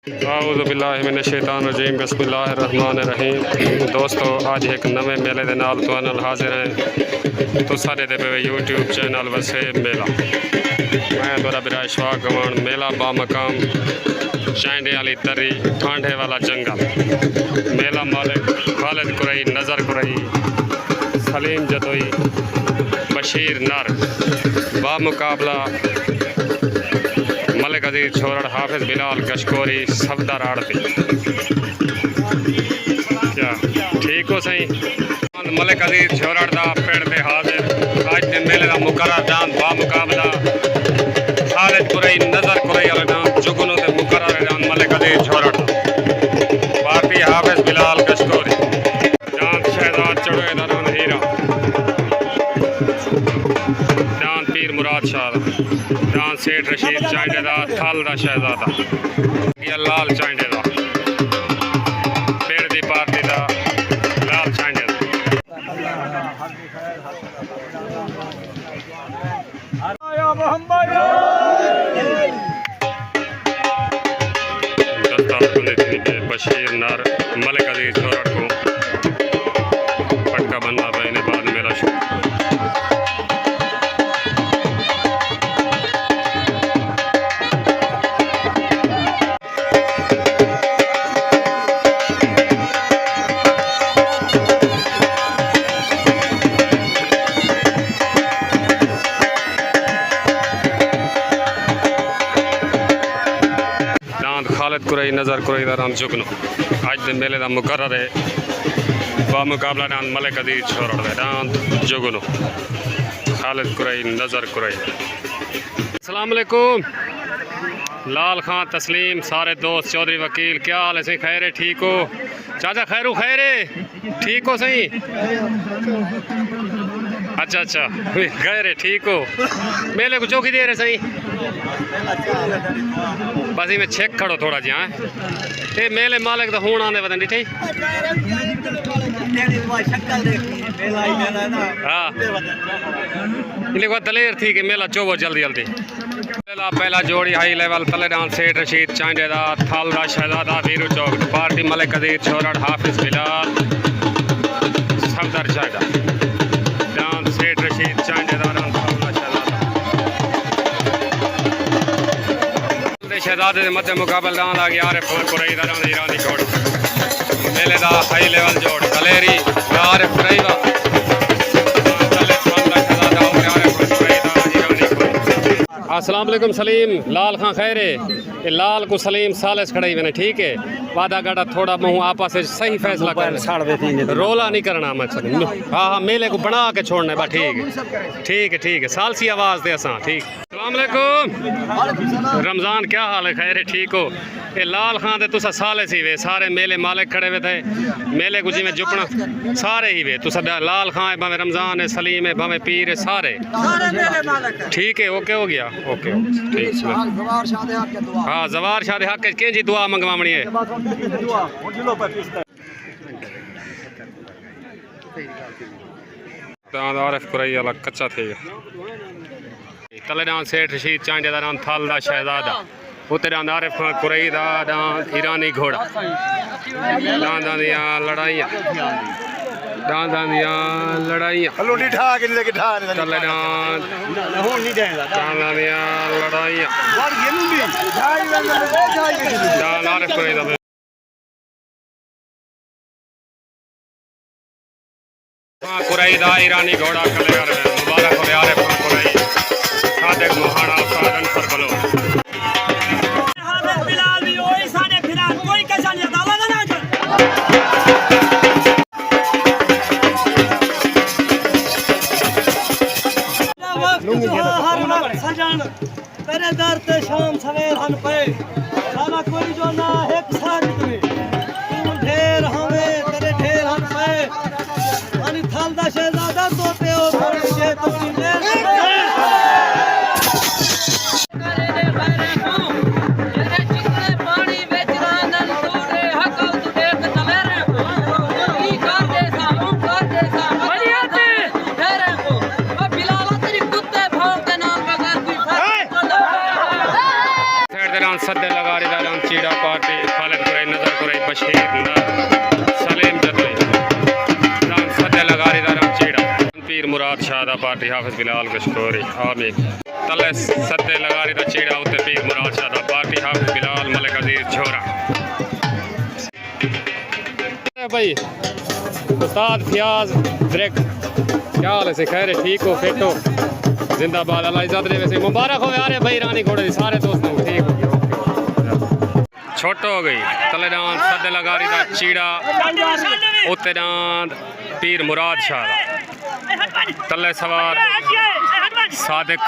औज़ुबिल्लाहिमिनश्शैतानिर्रजीम बिस्मिल्लाहिर्रहमानिर्रहीम। दोस्तों आज एक नवे मेले के नाल तुहानू हाजिर हैं। तुसारे दे पे यूट्यूब चैनल वसेब मेला। मैं थोड़ा बिरा इशफाक गवान। मेला बामकाम चांडे वाली तरी ठांडे वाला जंगल। मेला मालिक खालिद कुरई, नज़र कुरई, सलीम जदोई, बशीर नर बामुकाबला मलिक अजीज छोरड़, हाफिज बिलाल कशकोरी, सफदर आड़ती। क्या ठीक हो सही? मलिक अजीज छोरड़ दा पेड़ पे हाजिर आज के मेले का मुकर्रर जान बामुकाबला खालिद कुरई, नज़र कुरई वाले नाम जुगनू के मुकर्रर जान मलिक अजीज छोरड़ भारती हाफिज बिलाल कशकोरी जान शहजाद चढ़ोए दरान हीरा जान पीर मुराद शाह जान सेठ रशीद चांडे दा थल दा शहजादा लाल चांडे दा पेड़ दी पार्टी दा लाल चांडे दा बशीर नर मलिक अजीज छोरड़ को पटका बनना बहने बाद मेरा शुरू। खालिद कुरई, नज़र कुरई दा नाम जुगनू आज दे मेले का मुकर्रर है बामुकाबला डांस मलिक अजीज छोरड़ दे डांस जुगनू खालिद कुरई, नज़र कुरई। अस्सलाम वालेकुम लाल खां, तस्लीम, सारे दोस्त, चौधरी वकील, क्या हाल है सही? खैर है? ठीक हो चाचा? खैरू खैर है? ठीक हो सही? अच्छा खैर है, ठीक हो? मेले को चौकी दे रहे सही? बस में छेक खड़ो थोड़ा जी। हाँ ये मेले मालिक तो हूँ आने बदन डिठे हाँ इन्हें दलेर थी कि मेला चोवो जल्दी जल्दी। मेला पहला जोड़ी हाई लेवल तले डांस सेठ रशीद चांडे दा थल दा शहजादा वीरू चौक पार्टी मलिक अजीज छोरड़ हाफिज बिलाल सफदर चांडा डांस सेठ रशीद चांडे दा शहजादे मध्य मुकाबल दान आ गया आरिफ कुरई दा ईरानी घोड़ मेले दा हाई लेवल जोड़ दलेरी आरिफ कुरई दा अस्सलाम वालेकुम सलीम लाल खां खैर है? लाल को सलीम सालिस खड़ाई मैंने ठीक है वादा गाड़ा थोड़ा मुँह आपस में सही फैसला कर रोला नहीं करना मैं हाँ मेले को बना के छोड़ना बा ठीक है सालसी आवाज़ दे असा ठीक। अस्सलाम वालेकुम रमज़ान क्या हाल है? खैर है ठीक हो? ये लाल खां दे तुसा साले सी वे सारे मेले मालिक खड़े हुए थे मेले को जिमें जुपना सारे ही वे तुसा लाल खां है भावे रमज़ान है सलीम है भावे पीर है सारे ठीक है ओके हो गया ओके ठीक हाँ जवार शाह हक के जी दुआ मंगवावनी है आरिफ कुरई वाला कच्चा थे तले डांस सेठ रशीद चांडे दा नाम थल दा शहजादा उते डांस आरिफ कुरई दा डांस ईरानी घोड़ा डांस दियां लड़ाइयां तले डांस आरिफ कुरई दा कुरई दा ईरानी घोड़ा कले मुबारक हो आरिफ कुरई सादिक मोहाना साधन पर बलो तेरे दर ते शाम सवेर हन पे सारा कोई जो ना एक साजिद में तू ढेर हवे तेरे ढेर हन पे अनि थल दा शहजादा तो पे ओ से तो ले करे दे भाई को तेरे चिकने पानी बेच रानन तोरे हकल तू देख तले रे की कर दे सा बढ़िया ते ढेर को ओ बिलाल तेरी कुत्ते भाव के नाम बगैर कोई सद्दे लगा रही चीड़ा पार्टी बशीर नर सलीम जतोई दान सदे लगारी दारम चीड़ा पीर मुराद शादा पार्टी हाफिज बिलाल गशकोरी आमीन तले सदे लगारी दा चीड़ा उत्ते पीर मुराद शादा पार्टी हाफिज बिलाल मलिक अजीज झोरा भाई उस्ताद फियाज ब्रेक क्या हाल है से खैर ठीक हो फिट हो जिंदाबाद अल्लाह इज्जत दे वैसे मुबारक हो यार भाई रानी घोड़े दी सारे दोस्तों को ठीक हो छोटो हो गई तले डांद सदे लगारी दा चीड़ा उत्ते डांद पीर मुराद शाह तले सवार सादिक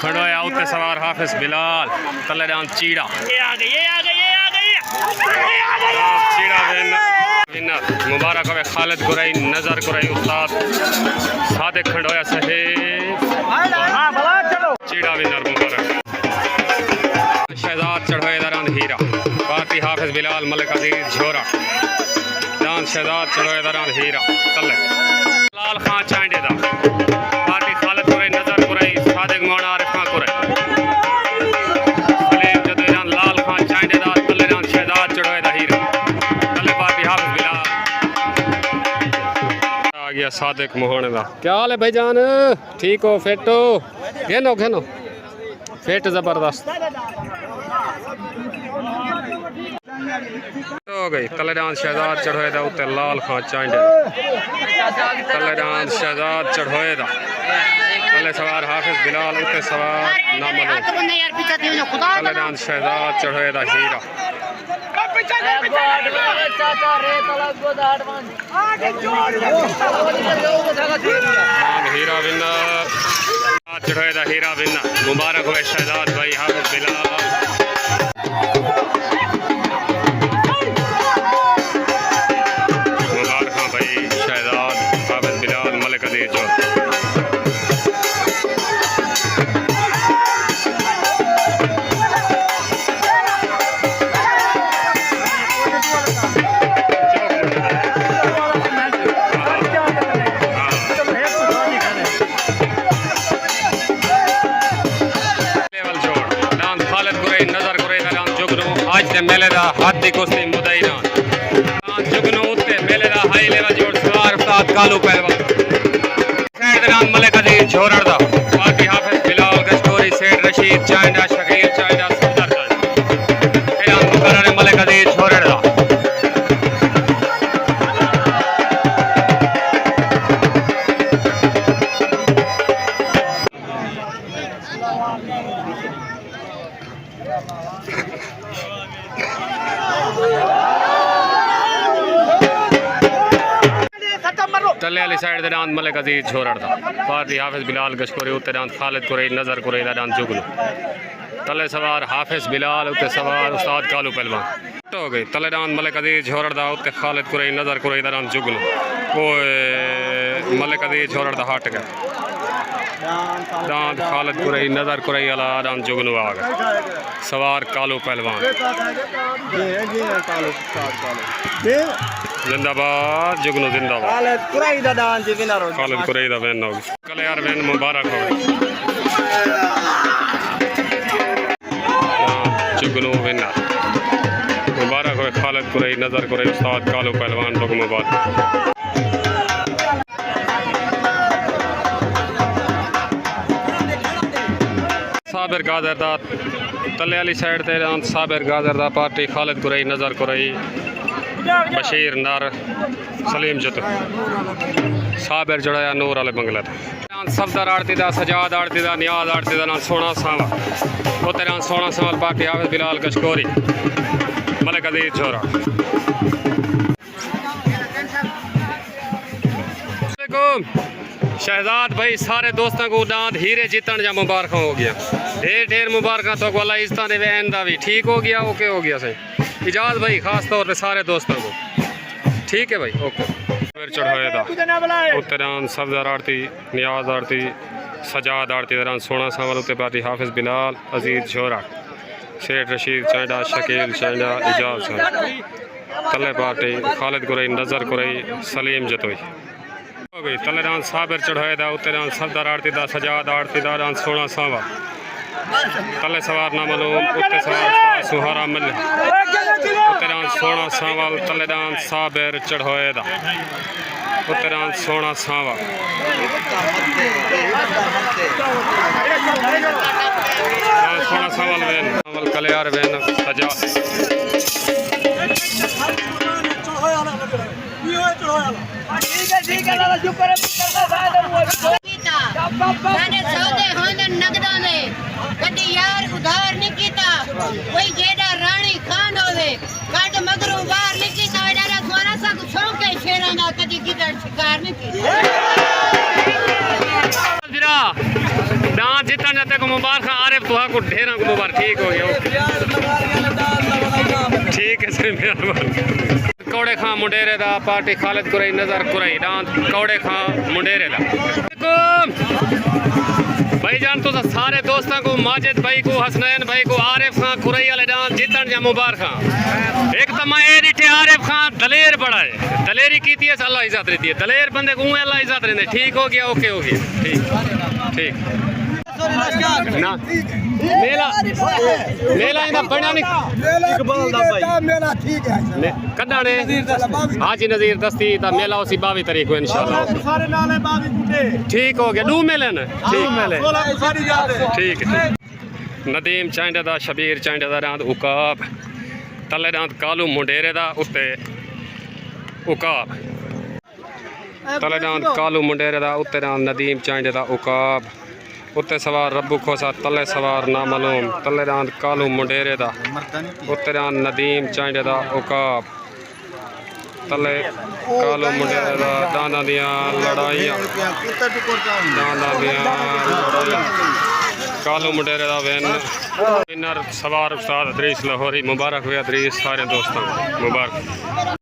खड़ोया उत्ते सवार हाफिज बिलाल तले डांद चीड़ा चीड़ा विनर मुबारक हो खालिद कुरई नजर कुरई उस्ताद सादिक खड़ोया सही चीड़ा विनर मुबारक शहजाद चढ़ोए दरान हीरा पार्टी हाफिज बिलाल मलिक अजीज झोरा दान शहजाद चढ़ोए दरान हीरा तले लाल खां चांडे दा पार्टी खालिद कुरई नजर कुरई सादिक मोना आरिफ खां कुरई सलीम जदोई दान लाल खां चांडे दा तले दान शहजाद चढ़ोए दा हीरा तले पार्टी हाफिज बिलाल आ गया सादिक मोहने दा क्या हाल है भाईजान ठीक हो फिट हो घेनो घेनो फिट जबरदस्त हो गई तले डांस शहजाद चढ़ोए दा उत्ते लाल खां चांडे तले डांस शहजाद चढ़ोए दा तले सवार हाफिज बिलाल उत्ते सवार नामलो तले डांस शहजाद चढ़ोए दा हीरा हीरा विनर चढ़ोए दा हीरा विनर मुबारक हो शहजाद भाई हाफिज बिलाल मेले दा हाथी कुश्ती मुदैना जुगनू उत्ते मेले दा हाई लेवल जोड़ सवार उस्ताद कालू पहलवान सेठ दरान मलिक अजीज झोरड़ दा पार्टी हाफिज बिलाल गशकोरी सेठ रशीद चांडा शकील चांडा सुंदर चांडा ऐलान मुकर्रर मलिक अजीज झोरड़ दा तले वाली साइड दांद मलिक अजीज झोरड़ दा पार्टी हाफिज बिलाल गशकोरी उत्ते दांद खालिद कुरई नजर कुरई दा दांद जुगनू तले सवार हाफिज बिलाल उत्ते सवार उस्ताद कालू पहलवान हो गई तले दांद मलिक अजीज झोरड़ दा उत्ते खालिद कुरई नजर कुरई दा दांद जुगनू ओए मलिक अजीज झोरड़ दा हट गया दांद खालिद कुरई नजर कुरई अला दांद जुगनू आ गए सवार कालू पहलवान जिंदाबाद जुगनू जिंदाबाद खालिद कुरई दा वैन होगी कल यार वैन मुबारक हो जुगनू विनर मुबारक हो खालिद कुरई नजर कुरई उस्ताद कालू पहलवान लोग मुबारक साबिर गाजरदा तले वाली साइड ते साबिर गाजरदा पार्टी खालिद कुरई नजर कुरई बशीर नर सलीम जत साबिर जड़ाया नूर वाले बंगला सफदर आड़ती दा सजाद आड़ती दा नियाज आड़ती दा सोना सावा उत्ते सोना सावल पार्टी हाफिज बिलाल गशकोरी मलिक अजीज झोरा शहजाद भाई सारे दोस्तों को दांत हीरे जीतन जा मुबारक हो गया ढेर ढेर मुबारक तो वाला इज्जत दे वैन दा भी ठीक हो गया ओके हो गया सही इजाज़ भाई खास तौर पे सारे दोस्तों को ठीक है भाई ओके फिर चढ़ाए दा उत्तरान सफदर आड़ती नियाज आड़ती सजाद आड़ती दरान सोना सावल उत्ते पार्टी हाफिज बिलाल अजीज झोरा सेठ रशीद चांडा शकील चांडा इजाज़ तले पार्टी खालिद कुरई नजर कुरई सलीम जतोई हो गई तले दान साबिर चढ़ाए दा उत्ते दान सफदर आड़ती दा सजाद आड़ती दा दान सोना सावल तले सवार ना मालूम उत्ते सवार सुहारा मिल उत्तरान सोना सांवल तलेदान साबेर चढ़ोए दा उत्तरान सोना सांवल सोना सांवल वेन सांवल कल्यार वेन सजा मैंने सौदे होंदे नगदा ने कदी यार उधार नहीं कीता कोई जेड़ा रानी खान होवे कद मगरू बाहर नहीं कीता एड़ा सोना सा शौक है शेरां दा कदी किधर शिकार नहीं कीता जरा डांस जितन जाते को मुबारक आरिफ तुहा को ढेरा को मुबारक ठीक हो गया ठीक है सर मेहरबान कौड़े खां मुंडेरे दा पार्टी खालिद कुरई नजर कुरई डांस कौड़े खां मुंडेरे दा भाई जान तो सारे दोस्तों को माजिद भाई को हसनैन भाई को आरिफ खां कुरई वाले डांस जीतन जा मुबारक एक तो मैं ये डिठे आरिफ खां दलेर बड़ा है दलेरी की थी अल्लाह इज्जत रहती है दलेर बंदे को अल्लाह इज्जत रहते ठीक हो गया ओके हो गया ठीक ठीक ना मेला मेला इंदा बना नहीं मेला ठीक है कदा ने हाजी नज़ीर दस्ती ता मेला उसी 22 तारीख को इंशाल्लाह सारे नाले बाबी कुटे ठीक हो गया दू मेले ने ठीक मेले 16 बुखारी जाते ठीक है नदीम चांडे दा शबीर चांडे दा रांद उकाब तले रांद कालू मुंडेरे दा उत्ते उकाब तले रांद कालू मुंडेरे दा उत्ते रांद नदीम चांडे दा उकाब उत्ते सवार रब्बू खोसा तले सवार ना मालूम तले रांद कालू मुंडेरे दा उत्ते रांद नदीम चांडे दा उकाब तले कालू मुंडेरे दा दाना दियां लड़ाइयां दाना दियां लड़ाइयां कालू मुंडेरे दा विनर सवार उस्ताद अदरीस लाहौरी मुबारक हुआ अदरीस सारे दोस्तों मुबारक।